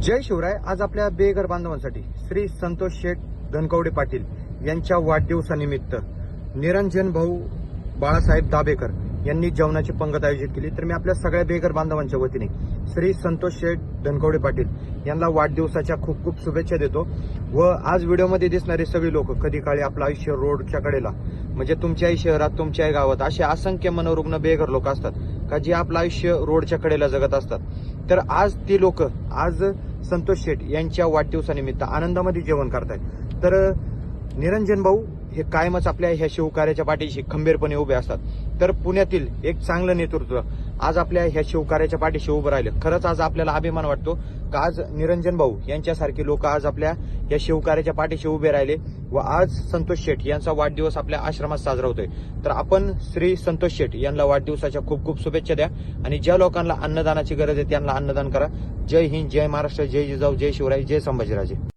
जय शिवराय. आज आपल्या बेघर बांधवांसाठी श्री संतोष शेठ धनकवडे पाटील यांच्या वाढदिवसानिमित्त निरंजन भाऊ बाळासाहेब दाभेकर यांनी जेवणाची पंगत आयोजित केली. तर मी आपल्या सगळ्या बेघर बांधवांच्या वतीने श्री संतोष शेठ धनकवडे पाटील यांना वाढदिवसाच्या खूप खूप शुभेच्छा देतो. व आज व्हिडिओमध्ये दिसणारे सगळे लोक कधी काळी आपलं आयुष्य रोडच्या कडेला म्हणजे तुमच्याही शहरात तुमच्याही गावात असे असंख्य मनोरुग्ण बेघर लोक असतात का जे आपलं आयुष्य रोडच्या कडेला जगत असतात. तर आज ती लोक आज संतोष शेठ यांच्या वाढदिवसानिमित्त आनंदामध्ये जेवण करतायत. तर निरंजन भाऊ हे कायमच आपल्या ह्या शिवकार्याच्या पाठीशी खंबीरपणे उभे असतात. तर पुण्यातील एक चांगलं नेतृत्व आज आपल्या ह्या शिवकार्याच्या पाठीशी उभं राहिलं. खरंच आज आपल्याला अभिमान वाटतो का आज निरंजन भाऊ यांच्यासारखे लोक आज आपल्या या शिवकार्याच्या पाठीशी उभे राहिले व आज संतोष शेठ यांचा वाढदिवस आपल्या आश्रमात साजरा होतोय. तर आपण श्री संतोष शेठ यांना वाढदिवसाच्या खूप खूप शुभेच्छा द्या आणि ज्या लोकांना अन्नदानाची गरज आहे त्यांना अन्नदान करा. जय हिंद, जय महाराष्ट्र, जय जिजाऊ, जय शिवराय, जय संभाजीराजे.